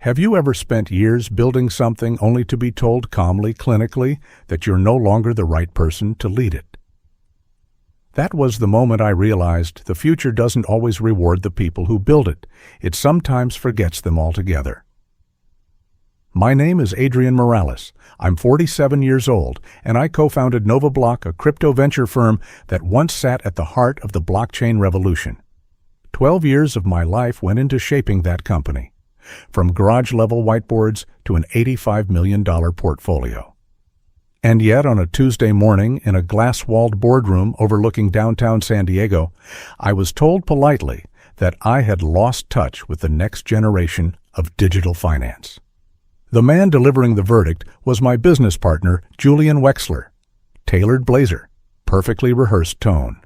Have you ever spent years building something only to be told calmly, clinically, that you're no longer the right person to lead it? That was the moment I realized the future doesn't always reward the people who build it. It sometimes forgets them altogether. My name is Adrian Morales. I'm 47 years old, and I co-founded NovaBlock, a crypto venture firm that once sat at the heart of the blockchain revolution. 12 years of my life went into shaping that company, from garage-level whiteboards to an $85 million portfolio. And yet, on a Tuesday morning in a glass-walled boardroom overlooking downtown San Diego, I was told politely that I had lost touch with the next generation of digital finance. The man delivering the verdict was my business partner, Julian Wexler. Tailored blazer, perfectly rehearsed tone.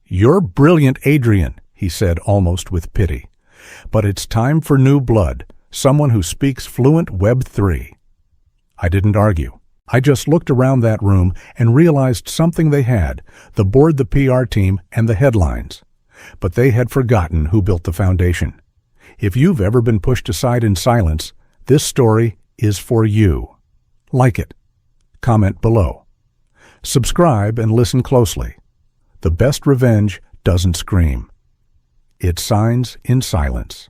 "You're brilliant, Adrian," he said almost with pity. "But it's time for new blood, someone who speaks fluent Web3. I didn't argue. I just looked around that room and realized something they had, the board, the PR team, and the headlines. But they had forgotten who built the foundation. If you've ever been pushed aside in silence, this story is for you. Like it. Comment below. Subscribe and listen closely. The best revenge doesn't scream. It signs in silence.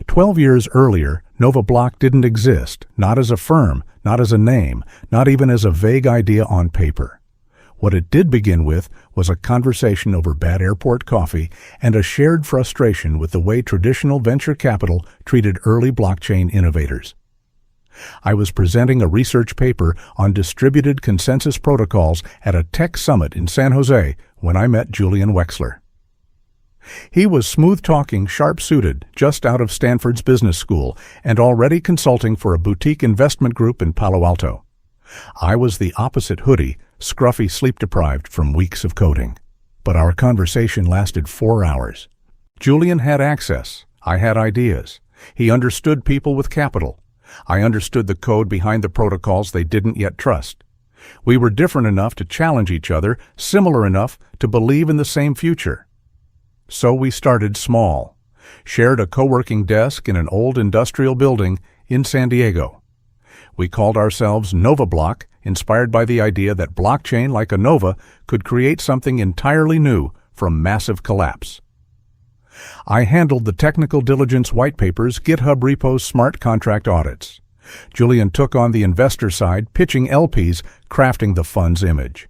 12 years earlier, NovaBlock didn't exist, not as a firm, not as a name, not even as a vague idea on paper. What it did begin with was a conversation over bad airport coffee and a shared frustration with the way traditional venture capital treated early blockchain innovators. I was presenting a research paper on distributed consensus protocols at a tech summit in San Jose when I met Julian Wexler. He was smooth-talking, sharp-suited, just out of Stanford's business school, and already consulting for a boutique investment group in Palo Alto. I was the opposite hoodie, scruffy, sleep-deprived from weeks of coding. But our conversation lasted 4 hours. Julian had access. I had ideas. He understood people with capital. I understood the code behind the protocols they didn't yet trust. We were different enough to challenge each other, similar enough to believe in the same future. So we started small, shared a co-working desk in an old industrial building in San Diego. We called ourselves NovaBlock, inspired by the idea that blockchain, like a nova, could create something entirely new from massive collapse. I handled the technical diligence white papers, GitHub repos, smart contract audits. Julian took on the investor side, pitching LPs, crafting the fund's image.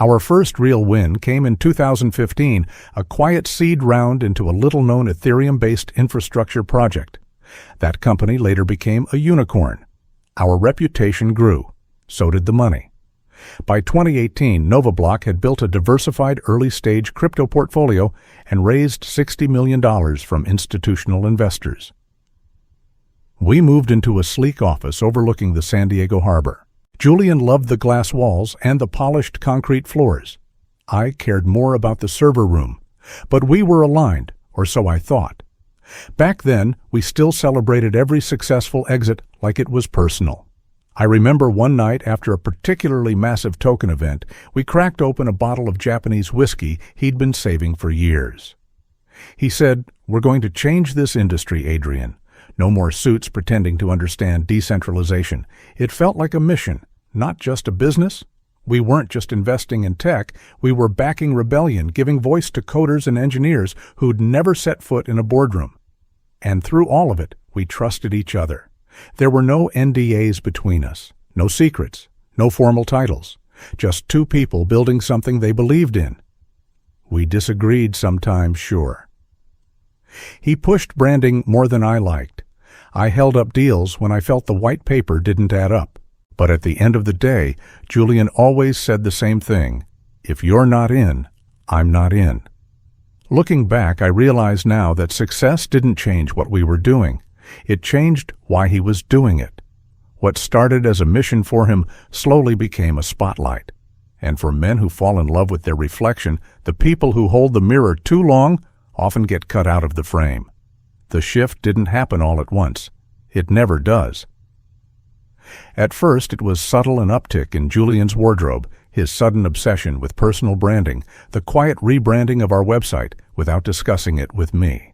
Our first real win came in 2015, a quiet seed round into a little-known Ethereum-based infrastructure project. That company later became a unicorn. Our reputation grew. So did the money. By 2018, NovaBlock had built a diversified early-stage crypto portfolio and raised $60 million from institutional investors. We moved into a sleek office overlooking the San Diego harbor. Julian loved the glass walls and the polished concrete floors. I cared more about the server room, but we were aligned, or so I thought. Back then, we still celebrated every successful exit like it was personal. I remember one night after a particularly massive token event, we cracked open a bottle of Japanese whiskey he'd been saving for years. He said, "We're going to change this industry, Adrian. No more suits pretending to understand decentralization." It felt like a mission, not just a business. We weren't just investing in tech, we were backing rebellion, giving voice to coders and engineers who'd never set foot in a boardroom. And through all of it, we trusted each other. There were no NDAs between us, no secrets, no formal titles, just two people building something they believed in. We disagreed sometimes, sure. He pushed branding more than I liked. I held up deals when I felt the white paper didn't add up. But at the end of the day, Julian always said the same thing: if you're not in, I'm not in. Looking back, I realize now that success didn't change what we were doing. It changed why he was doing it. What started as a mission for him slowly became a spotlight. And for men who fall in love with their reflection, the people who hold the mirror too long often get cut out of the frame. The shift didn't happen all at once. It never does. At first, it was subtle, an uptick in Julian's wardrobe, his sudden obsession with personal branding, the quiet rebranding of our website without discussing it with me.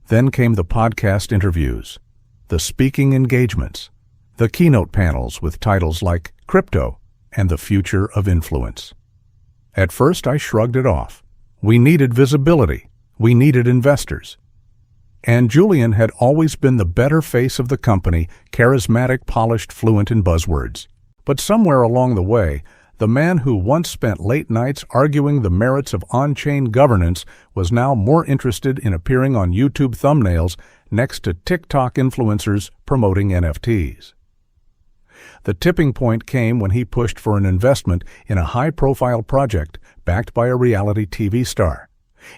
Then came the podcast interviews, the speaking engagements, the keynote panels with titles like Crypto and the Future of Influence. At first, I shrugged it off. We needed visibility. We needed investors. And Julian had always been the better face of the company, charismatic, polished, fluent in buzzwords. But somewhere along the way, the man who once spent late nights arguing the merits of on-chain governance was now more interested in appearing on YouTube thumbnails next to TikTok influencers promoting NFTs. The tipping point came when he pushed for an investment in a high-profile project backed by a reality TV star.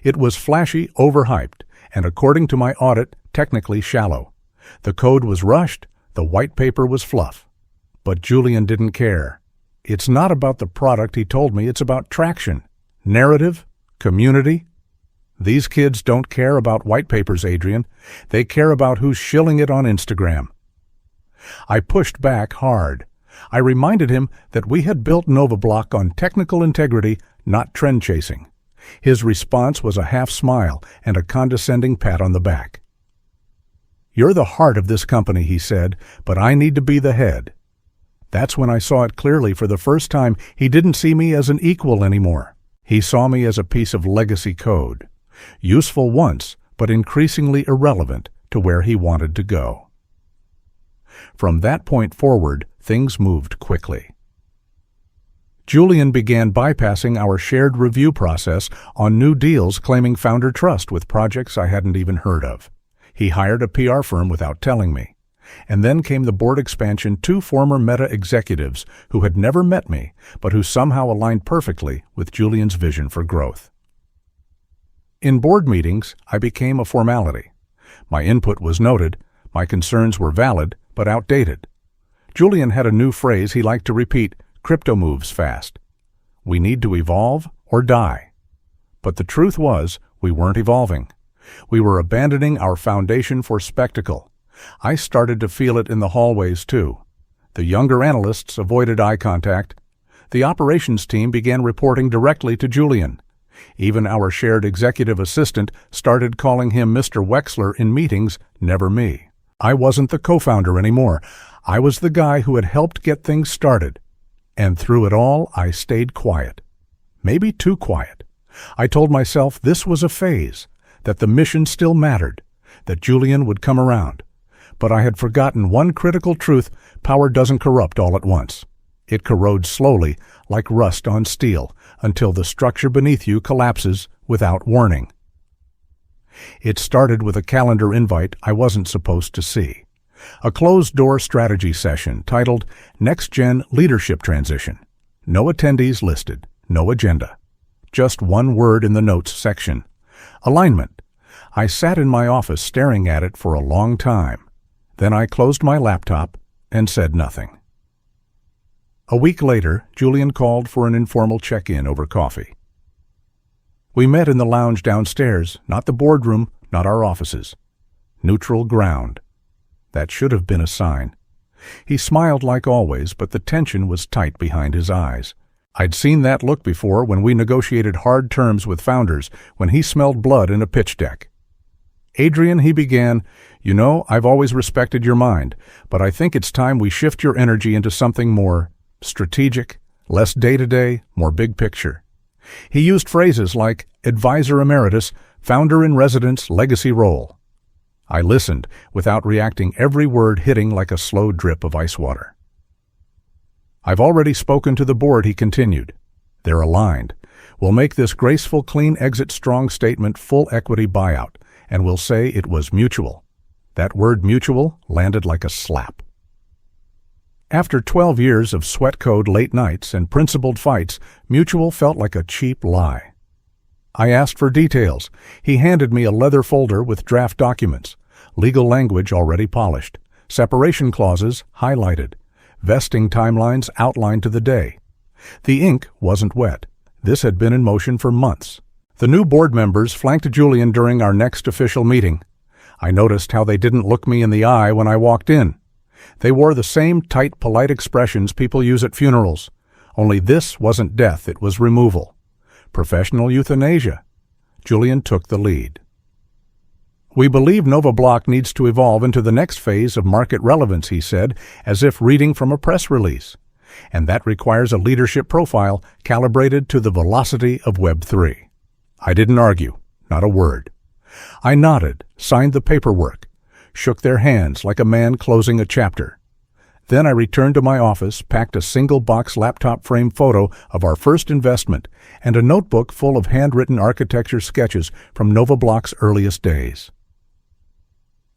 It was flashy, overhyped, and according to my audit, technically shallow. The code was rushed, the white paper was fluff. But Julian didn't care. It's not about the product, he told me, it's about traction, narrative, community. These kids don't care about white papers, Adrian. They care about who's shilling it on Instagram. I pushed back hard. I reminded him that we had built NovaBlock on technical integrity, not trend chasing. His response was a half smile and a condescending pat on the back. "You're the heart of this company," he said, "but I need to be the head." That's when I saw it clearly for the first time. He didn't see me as an equal anymore. He saw me as a piece of legacy code, useful once, but increasingly irrelevant to where he wanted to go. From that point forward, things moved quickly. Julian began bypassing our shared review process on new deals, claiming founder trust with projects I hadn't even heard of. He hired a PR firm without telling me. And then came the board expansion, 2 former Meta executives who had never met me, but who somehow aligned perfectly with Julian's vision for growth. In board meetings, I became a formality. My input was noted, my concerns were valid, but outdated. Julian had a new phrase he liked to repeat: crypto moves fast. We need to evolve or die. But the truth was, we weren't evolving. We were abandoning our foundation for spectacle. I started to feel it in the hallways, too. The younger analysts avoided eye contact. The operations team began reporting directly to Julian. Even our shared executive assistant started calling him Mr. Wexler in meetings, never me. I wasn't the co-founder anymore. I was the guy who had helped get things started. And through it all, I stayed quiet. Maybe too quiet. I told myself this was a phase, that the mission still mattered, that Julian would come around. But I had forgotten one critical truth: power doesn't corrupt all at once. It corrodes slowly, like rust on steel, until the structure beneath you collapses without warning. It started with a calendar invite I wasn't supposed to see. A closed-door strategy session titled Next Gen Leadership Transition. No attendees listed, no agenda. Just one word in the notes section: alignment. I sat in my office staring at it for a long time. Then I closed my laptop and said nothing. A week later, Julian called for an informal check-in over coffee. We met in the lounge downstairs, not the boardroom, not our offices. Neutral ground. That should have been a sign. He smiled like always, but the tension was tight behind his eyes. I'd seen that look before when we negotiated hard terms with founders, when he smelled blood in a pitch deck. "Adrian," he began, "you know, I've always respected your mind, but I think it's time we shift your energy into something more strategic, less day-to-day, more big picture." He used phrases like advisor emeritus, founder in residence, legacy role. I listened, without reacting, every word hitting like a slow drip of ice water. "I've already spoken to the board," he continued. "They're aligned. We'll make this graceful, clean exit strong statement full equity buyout, and we'll say it was mutual." That word mutual landed like a slap. After 12 years of sweat code late nights and principled fights, mutual felt like a cheap lie. I asked for details. He handed me a leather folder with draft documents, legal language already polished, separation clauses highlighted, vesting timelines outlined to the day. The ink wasn't wet. This had been in motion for months. The new board members flanked Julian during our next official meeting. I noticed how they didn't look me in the eye when I walked in. They wore the same tight, polite expressions people use at funerals. Only this wasn't death, it was removal. Professional euthanasia. Julian took the lead. "We believe NovaBlock needs to evolve into the next phase of market relevance," he said, as if reading from a press release. "And that requires a leadership profile calibrated to the velocity of Web3. I didn't argue, not a word. I nodded, signed the paperwork, shook their hands like a man closing a chapter. Then I returned to my office, packed a single-box laptop frame photo of our first investment and a notebook full of handwritten architecture sketches from NovaBlock's earliest days.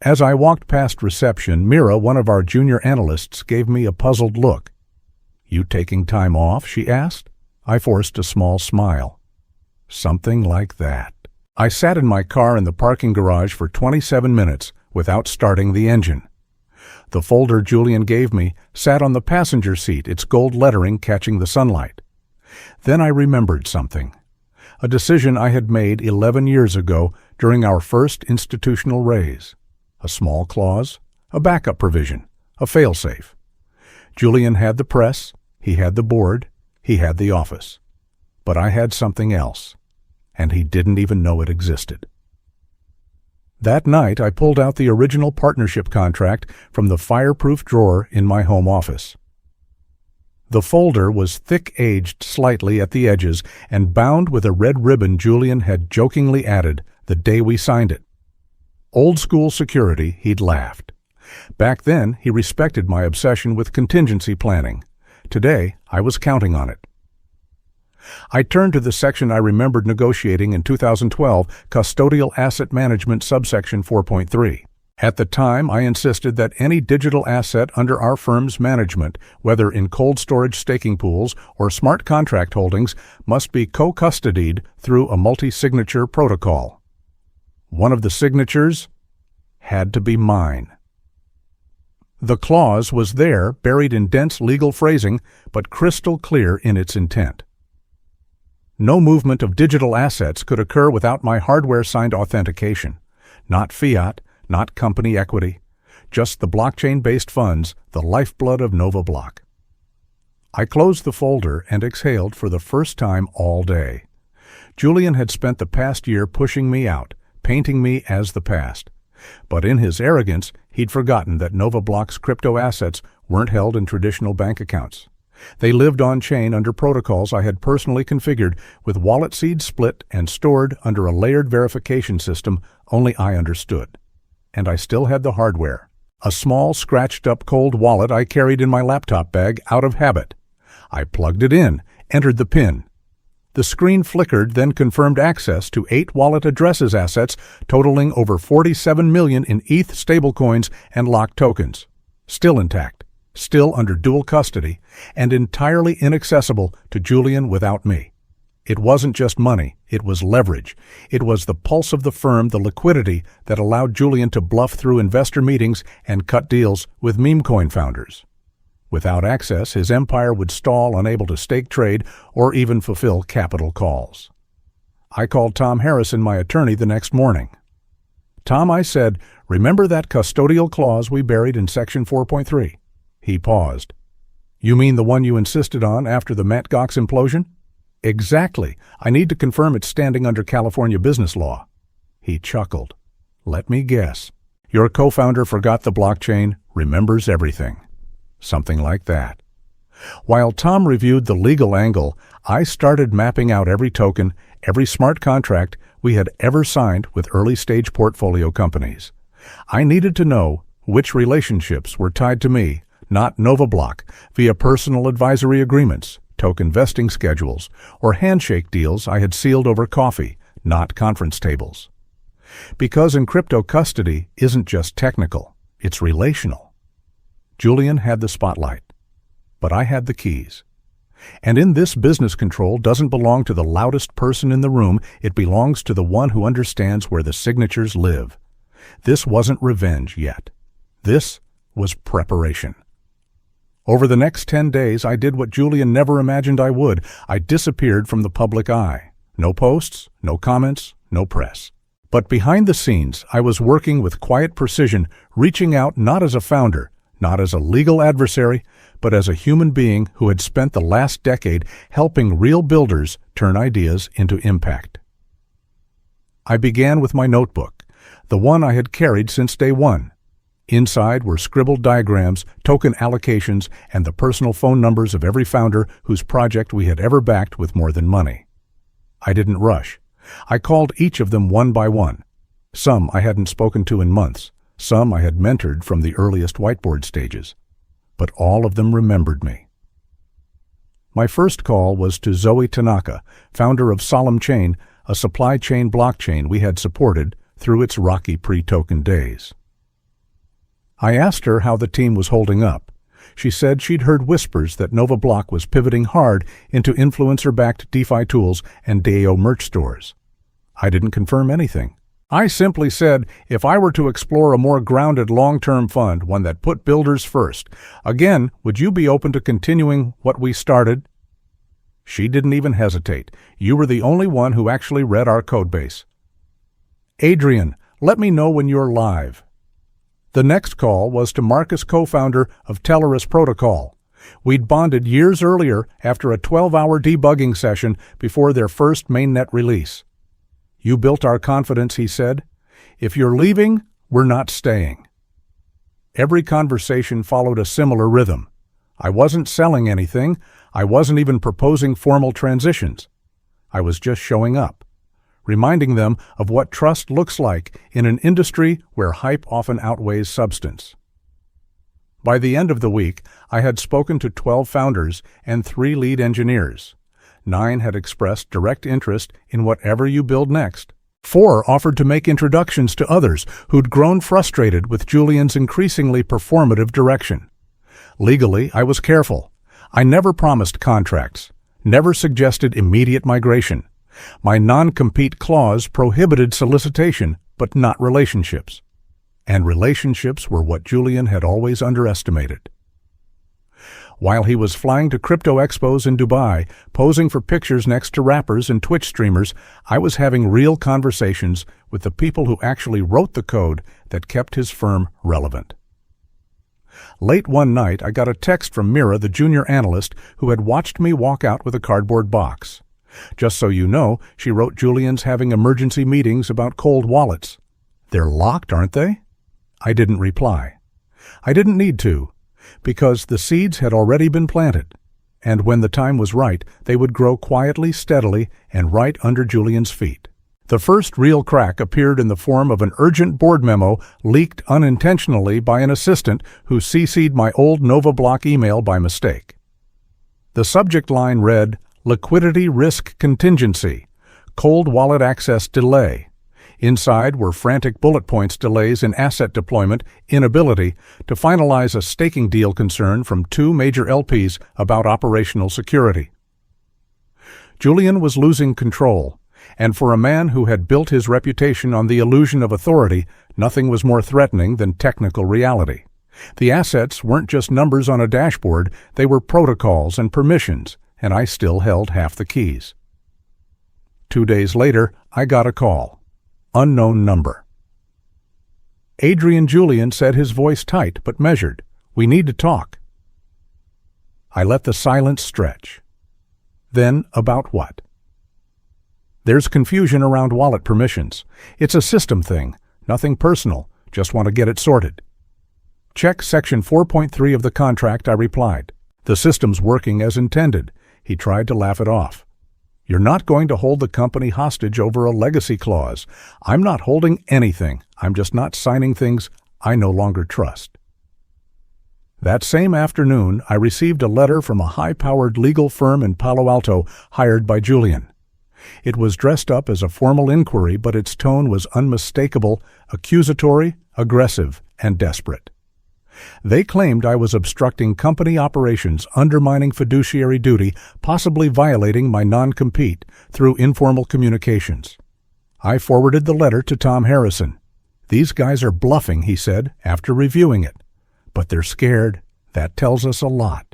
As I walked past reception, Mira, one of our junior analysts, gave me a puzzled look. "You taking time off?" she asked. I forced a small smile. Something like that. I sat in my car in the parking garage for 27 minutes without starting the engine. The folder Julian gave me sat on the passenger seat, its gold lettering catching the sunlight. Then I remembered something. A decision I had made 11 years ago during our first institutional raise. A small clause, a backup provision, a failsafe. Julian had the press, he had the board, he had the office. But I had something else, and he didn't even know it existed. That night, I pulled out the original partnership contract from the fireproof drawer in my home office. The folder was thick-aged slightly at the edges and bound with a red ribbon Julian had jokingly added the day we signed it. Old-school security, he'd laughed. Back then, he respected my obsession with contingency planning. Today, I was counting on it. I turned to the section I remembered negotiating in 2012, Custodial Asset Management subsection 4.3. At the time, I insisted that any digital asset under our firm's management, whether in cold storage staking pools or smart contract holdings, must be co-custodied through a multi-signature protocol. One of the signatures had to be mine. The clause was there, buried in dense legal phrasing, but crystal clear in its intent. No movement of digital assets could occur without my hardware-signed authentication. Not fiat, not company equity, just the blockchain-based funds, the lifeblood of NovaBlock. I closed the folder and exhaled for the first time all day. Julian had spent the past year pushing me out, painting me as the past. But in his arrogance, he'd forgotten that NovaBlock's crypto assets weren't held in traditional bank accounts. They lived on-chain under protocols I had personally configured with wallet seeds split and stored under a layered verification system only I understood. And I still had the hardware, a small scratched-up cold wallet I carried in my laptop bag out of habit. I plugged it in, entered the PIN. The screen flickered, then confirmed access to 8 wallet addresses assets totaling over 47 million in ETH stablecoins and locked tokens. Still intact. Still under dual custody, and entirely inaccessible to Julian without me. It wasn't just money, it was leverage. It was the pulse of the firm, the liquidity that allowed Julian to bluff through investor meetings and cut deals with meme coin founders. Without access, his empire would stall, unable to stake trade or even fulfill capital calls. I called Tom Harrison, my attorney, the next morning. "Tom," I said, "remember that custodial clause we buried in section 4.3? He paused. "You mean the one you insisted on after the Mt. Gox implosion?" "Exactly. I need to confirm it's standing under California business law." He chuckled. "Let me guess. Your co-founder forgot the blockchain, remembers everything." Something like that. While Tom reviewed the legal angle, I started mapping out every token, every smart contract we had ever signed with early-stage portfolio companies. I needed to know which relationships were tied to me, not NovaBlock, via personal advisory agreements, token vesting schedules, or handshake deals I had sealed over coffee, not conference tables. Because in crypto, custody isn't just technical, it's relational. Julian had the spotlight, but I had the keys. And in this business, control doesn't belong to the loudest person in the room, it belongs to the one who understands where the signatures live. This wasn't revenge yet. This was preparation. Over the next 10 days, I did what Julian never imagined I would. I disappeared from the public eye. No posts, no comments, no press. But behind the scenes, I was working with quiet precision, reaching out not as a founder, not as a legal adversary, but as a human being who had spent the last decade helping real builders turn ideas into impact. I began with my notebook, the one I had carried since day one. Inside were scribbled diagrams, token allocations, and the personal phone numbers of every founder whose project we had ever backed with more than money. I didn't rush. I called each of them one by one. Some I hadn't spoken to in months, some I had mentored from the earliest whiteboard stages. But all of them remembered me. My first call was to Zoe Tanaka, founder of Solemn Chain, a supply chain blockchain we had supported through its rocky pre-token days. I asked her how the team was holding up. She said she'd heard whispers that Nova Block was pivoting hard into influencer-backed DeFi tools and DAO merch stores. I didn't confirm anything. I simply said if I were to explore a more grounded long-term fund, one that put builders first, again, would you be open to continuing what we started? She didn't even hesitate. You were the only one who actually read our codebase. Adrian, let me know when you're live. The next call was to Marcus, co-founder of Tellerus Protocol. We'd bonded years earlier after a 12-hour debugging session before their first mainnet release. You built our confidence, he said. If you're leaving, we're not staying. Every conversation followed a similar rhythm. I wasn't selling anything. I wasn't even proposing formal transitions. I was just showing up, reminding them of what trust looks like in an industry where hype often outweighs substance. By the end of the week, I had spoken to 12 founders and 3 lead engineers. 9 had expressed direct interest in whatever you build next. 4 offered to make introductions to others who'd grown frustrated with Julian's increasingly performative direction. Legally, I was careful. I never promised contracts, never suggested immediate migration. My non-compete clause prohibited solicitation, but not relationships. And relationships were what Julian had always underestimated. While he was flying to crypto expos in Dubai, posing for pictures next to rappers and Twitch streamers, I was having real conversations with the people who actually wrote the code that kept his firm relevant. Late one night, I got a text from Mira, the junior analyst, who had watched me walk out with a cardboard box. Just so you know, she wrote Julian's having emergency meetings about cold wallets. They're locked, aren't they? I didn't reply. I didn't need to, because the seeds had already been planted, and when the time was right, they would grow quietly, steadily, and right under Julian's feet. The first real crack appeared in the form of an urgent board memo leaked unintentionally by an assistant who CC'd my old Nova Block email by mistake. The subject line read, "Liquidity Risk Contingency, Cold Wallet Access Delay." Inside were frantic bullet points delays in asset deployment, inability to finalize a staking deal concern from 2 major LPs about operational security. Julian was losing control, and for a man who had built his reputation on the illusion of authority, nothing was more threatening than technical reality. The assets weren't just numbers on a dashboard, they were protocols and permissions, and I still held half the keys. 2 days later, I got a call. Unknown number. Adrian Julian said, his voice tight but measured. "We need to talk." I let the silence stretch. Then, about what? "There's confusion around wallet permissions. It's a system thing, nothing personal, just want to get it sorted." "Check Section 4.3 of the contract," I replied. "The system's working as intended." He tried to laugh it off. "You're not going to hold the company hostage over a legacy clause. I'm not holding anything. I'm just not signing things I no longer trust." That same afternoon, I received a letter from a high-powered legal firm in Palo Alto hired by Julian. It was dressed up as a formal inquiry, but its tone was unmistakable, accusatory, aggressive, and desperate. They claimed I was obstructing company operations, undermining fiduciary duty, possibly violating my non-compete through informal communications. I forwarded the letter to Tom Harrison. "These guys are bluffing," he said, after reviewing it. "But they're scared. That tells us a lot."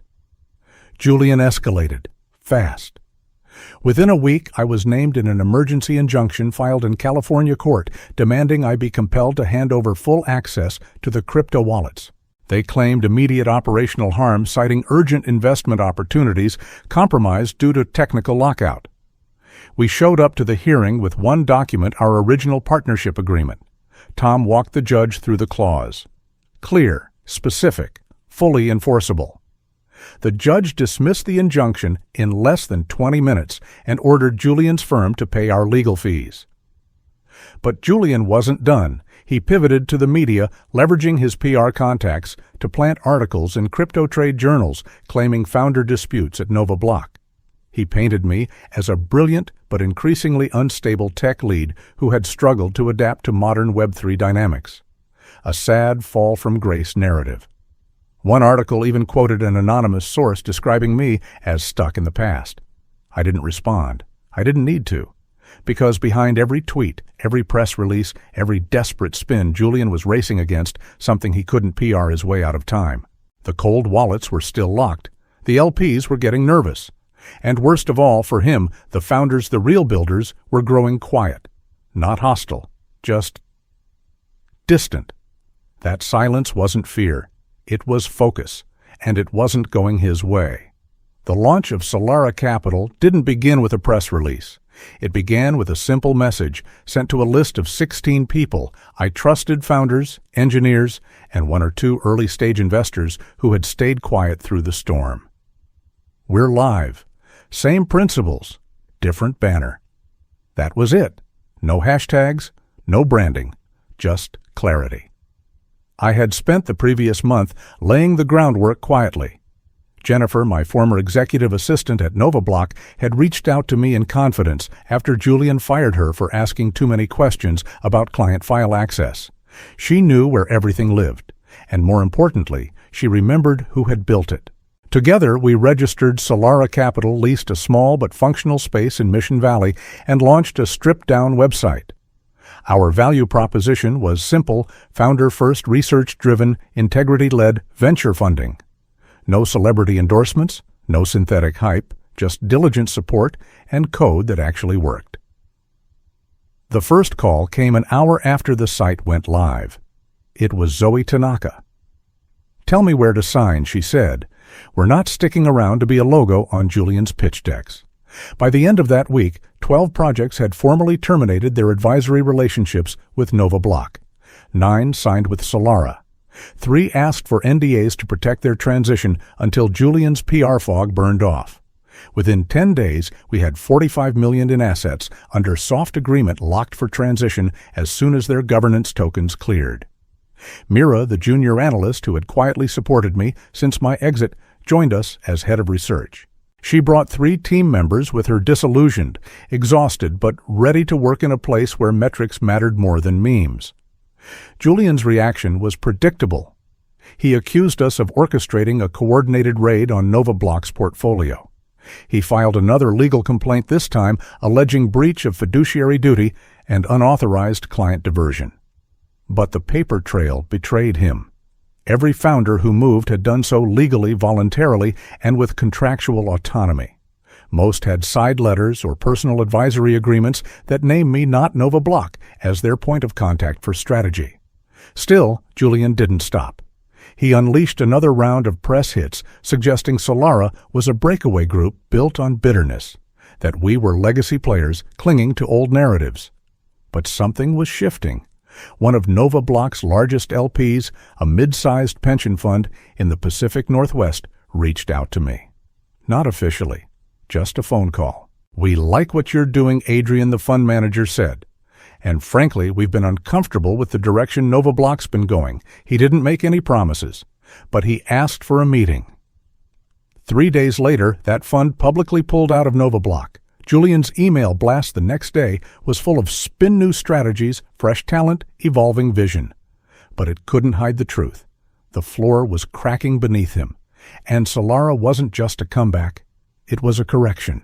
Julian escalated. Fast. Within a week, I was named in an emergency injunction filed in California court demanding I be compelled to hand over full access to the crypto wallets. They claimed immediate operational harm, citing urgent investment opportunities compromised due to technical lockout. We showed up to the hearing with one document, our original partnership agreement. Tom walked the judge through the clause. Clear, specific, fully enforceable. The judge dismissed the injunction in less than 20 minutes and ordered Julian's firm to pay our legal fees. But Julian wasn't done. He pivoted to the media, leveraging his PR contacts to plant articles in crypto trade journals claiming founder disputes at Nova Block. He painted me as a brilliant but increasingly unstable tech lead who had struggled to adapt to modern Web3 dynamics. A sad fall from grace narrative. One article even quoted an anonymous source describing me as stuck in the past. I didn't respond. I didn't need to. Because behind every tweet, every press release, every desperate spin, Julian was racing against something he couldn't PR his way out of time. The cold wallets were still locked. The LPs were getting nervous. And worst of all, for him, the founders, the real builders, were growing quiet. Not hostile, just distant. That silence wasn't fear. It was focus, and it wasn't going his way. The launch of Solara Capital didn't begin with a press release. It began with a simple message sent to a list of 16 people I trusted, founders, engineers, and 1 or 2 early-stage investors who had stayed quiet through the storm. We're live. Same principles, different banner. That was it. No hashtags, no branding, just clarity. I had spent the previous month laying the groundwork quietly. Jennifer, my former executive assistant at NovaBlock, had reached out to me in confidence after Julian fired her for asking too many questions about client file access. She knew where everything lived, and more importantly, she remembered who had built it. Together, we registered Solara Capital, leased a small but functional space in Mission Valley, and launched a stripped-down website. Our value proposition was simple, founder-first, research-driven, integrity-led venture funding. No celebrity endorsements, no synthetic hype, just diligent support and code that actually worked. The first call came an hour after the site went live. It was Zoe Tanaka. "Tell me where to sign," she said. "We're not sticking around to be a logo on Julian's pitch decks." By the end of that week, 12 projects had formally terminated their advisory relationships with Nova Block. 9 signed with Solara. 3 asked for NDAs to protect their transition until Julian's PR fog burned off. Within 10 days, we had $45 million in assets under soft agreement locked for transition as soon as their governance tokens cleared. Mira, the junior analyst who had quietly supported me since my exit, joined us as head of research. She brought 3 team members with her, disillusioned, exhausted, but ready to work in a place where metrics mattered more than memes. Julian's reaction was predictable. He accused us of orchestrating a coordinated raid on Nova Block's portfolio. He filed another legal complaint, this time alleging breach of fiduciary duty and unauthorized client diversion. But the paper trail betrayed him. Every founder who moved had done so legally, voluntarily, and with contractual autonomy. Most had side letters or personal advisory agreements that named me, not Nova Block, as their point of contact for strategy. Still, Julian didn't stop. He unleashed another round of press hits suggesting Solara was a breakaway group built on bitterness, that we were legacy players clinging to old narratives. But something was shifting. One of Nova Block's largest LPs, a mid-sized pension fund in the Pacific Northwest, reached out to me. Not officially. Just a phone call. "We like what you're doing," Adrian, the fund manager, said. "And frankly, we've been uncomfortable with the direction Nova Block's been going." He didn't make any promises, but he asked for a meeting. 3 days later, that fund publicly pulled out of Nova Block. Julian's email blast the next day was full of spin-new strategies, fresh talent, evolving vision. But it couldn't hide the truth. The floor was cracking beneath him. And Solara wasn't just a comeback. It was a correction.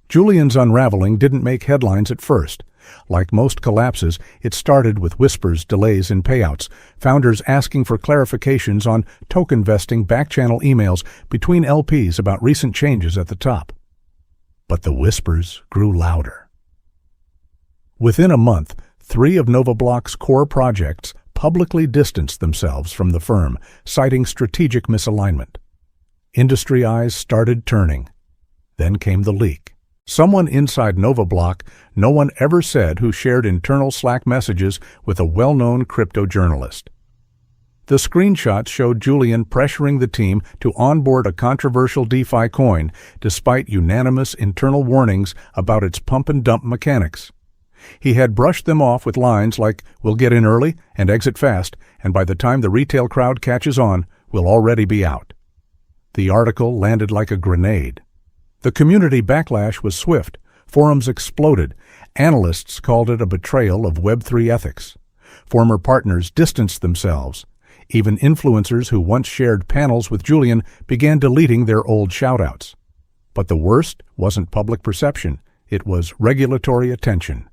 Julian's unraveling didn't make headlines at first. Like most collapses, it started with whispers, delays in payouts, founders asking for clarifications on token vesting, back-channel emails between LPs about recent changes at the top. But the whispers grew louder. Within a month, 3 of Nova Block's core projects publicly distanced themselves from the firm, citing strategic misalignment. Industry eyes started turning. Then came the leak. Someone inside NovaBlock no one ever said who shared internal Slack messages with a well-known crypto journalist. The screenshots showed Julian pressuring the team to onboard a controversial DeFi coin despite unanimous internal warnings about its pump-and-dump mechanics. He had brushed them off with lines like, "We'll get in early and exit fast, and by the time the retail crowd catches on, we'll already be out." The article landed like a grenade. The community backlash was swift. Forums exploded. Analysts called it a betrayal of Web3 ethics. Former partners distanced themselves. Even influencers who once shared panels with Julian began deleting their old shoutouts. But the worst wasn't public perception. It was regulatory attention.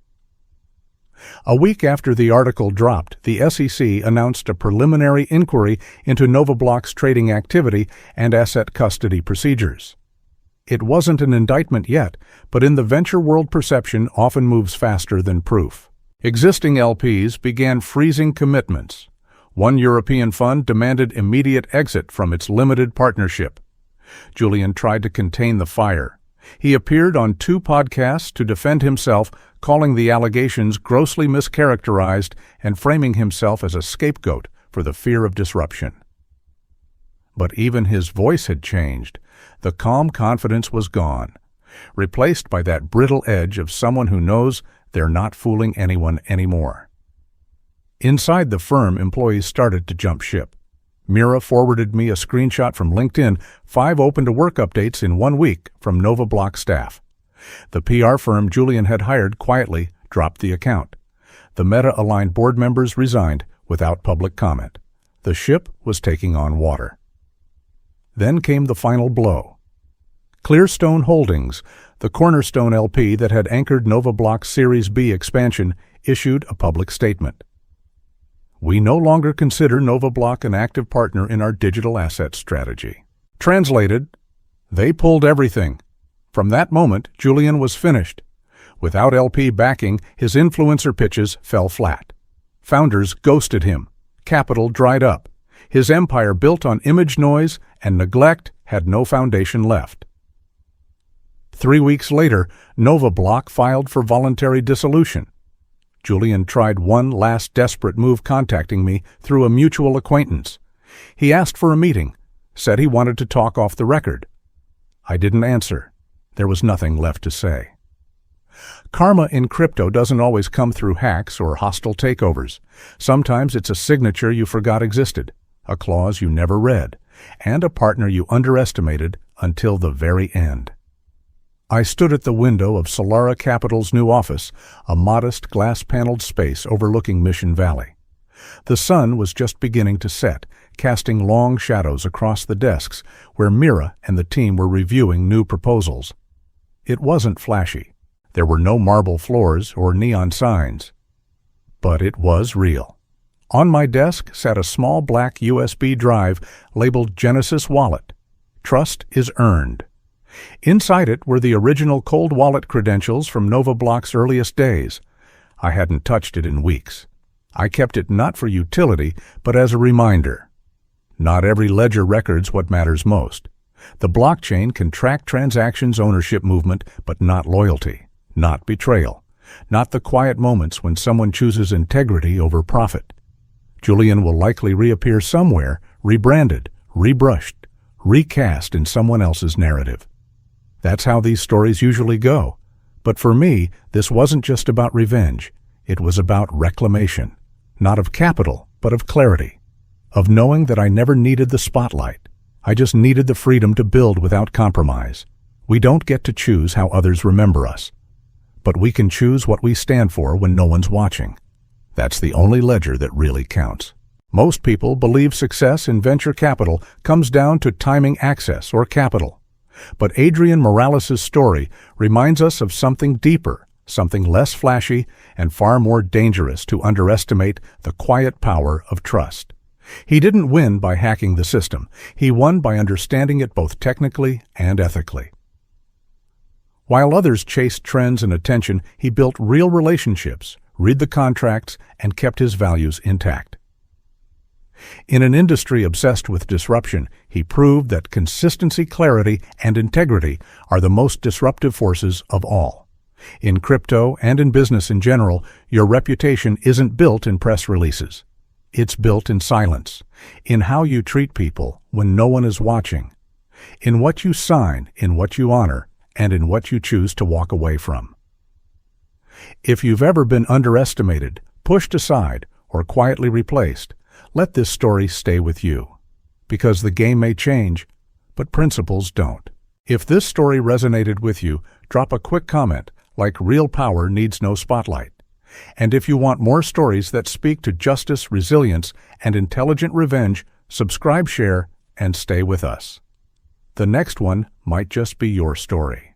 A week after the article dropped, the SEC announced a preliminary inquiry into NovaBlock's trading activity and asset custody procedures. It wasn't an indictment yet, but in the venture world, perception often moves faster than proof. Existing LPs began freezing commitments. One European fund demanded immediate exit from its limited partnership. Julian tried to contain the fire. He appeared on 2 podcasts to defend himself, calling the allegations grossly mischaracterized and framing himself as a scapegoat for the fear of disruption. But even his voice had changed. The calm confidence was gone, replaced by that brittle edge of someone who knows they're not fooling anyone anymore. Inside the firm, employees started to jump ship. Mira forwarded me a screenshot from LinkedIn, 5 open-to-work updates in 1 week from NovaBlock staff. The PR firm Julian had hired quietly dropped the account. The Meta-aligned board members resigned without public comment. The ship was taking on water. Then came the final blow. Clearstone Holdings, the cornerstone LP that had anchored NovaBlock's Series B expansion, issued a public statement. "We no longer consider NovaBlock an active partner in our digital asset strategy." Translated, they pulled everything. From that moment, Julian was finished. Without LP backing, his influencer pitches fell flat. Founders ghosted him. Capital dried up. His empire built on image noise and neglect had no foundation left. 3 weeks later, NovaBlock filed for voluntary dissolution. Julian tried one last desperate move, contacting me through a mutual acquaintance. He asked for a meeting, said he wanted to talk off the record. I didn't answer. There was nothing left to say. Karma in crypto doesn't always come through hacks or hostile takeovers. Sometimes it's a signature you forgot existed, a clause you never read, and a partner you underestimated until the very end. I stood at the window of Solara Capital's new office, a modest glass-paneled space overlooking Mission Valley. The sun was just beginning to set, casting long shadows across the desks where Mira and the team were reviewing new proposals. It wasn't flashy. There were no marble floors or neon signs. But it was real. On my desk sat a small black USB drive labeled Genesis Wallet. Trust is earned. Inside it were the original cold wallet credentials from NovaBlock's earliest days. I hadn't touched it in weeks. I kept it not for utility, but as a reminder. Not every ledger records what matters most. The blockchain can track transactions, ownership movement, but not loyalty, not betrayal, not the quiet moments when someone chooses integrity over profit. Julian will likely reappear somewhere, rebranded, rebrushed, recast in someone else's narrative. That's how these stories usually go. But for me, this wasn't just about revenge. It was about reclamation. Not of capital, but of clarity. Of knowing that I never needed the spotlight. I just needed the freedom to build without compromise. We don't get to choose how others remember us. But we can choose what we stand for when no one's watching. That's the only ledger that really counts. Most people believe success in venture capital comes down to timing, access, or capital. But Adrian Morales' story reminds us of something deeper, something less flashy, and far more dangerous to underestimate: the quiet power of trust. He didn't win by hacking the system. He won by understanding it both technically and ethically. While others chased trends and attention, he built real relationships, read the contracts, and kept his values intact. In an industry obsessed with disruption, he proved that consistency, clarity, and integrity are the most disruptive forces of all. In crypto and in business in general, your reputation isn't built in press releases. It's built in silence, in how you treat people when no one is watching, in what you sign, in what you honor, and in what you choose to walk away from. If you've ever been underestimated, pushed aside, or quietly replaced, let this story stay with you. Because the game may change, but principles don't. If this story resonated with you, drop a quick comment, like "Real power needs no spotlight." And if you want more stories that speak to justice, resilience, and intelligent revenge, subscribe, share, and stay with us. The next one might just be your story.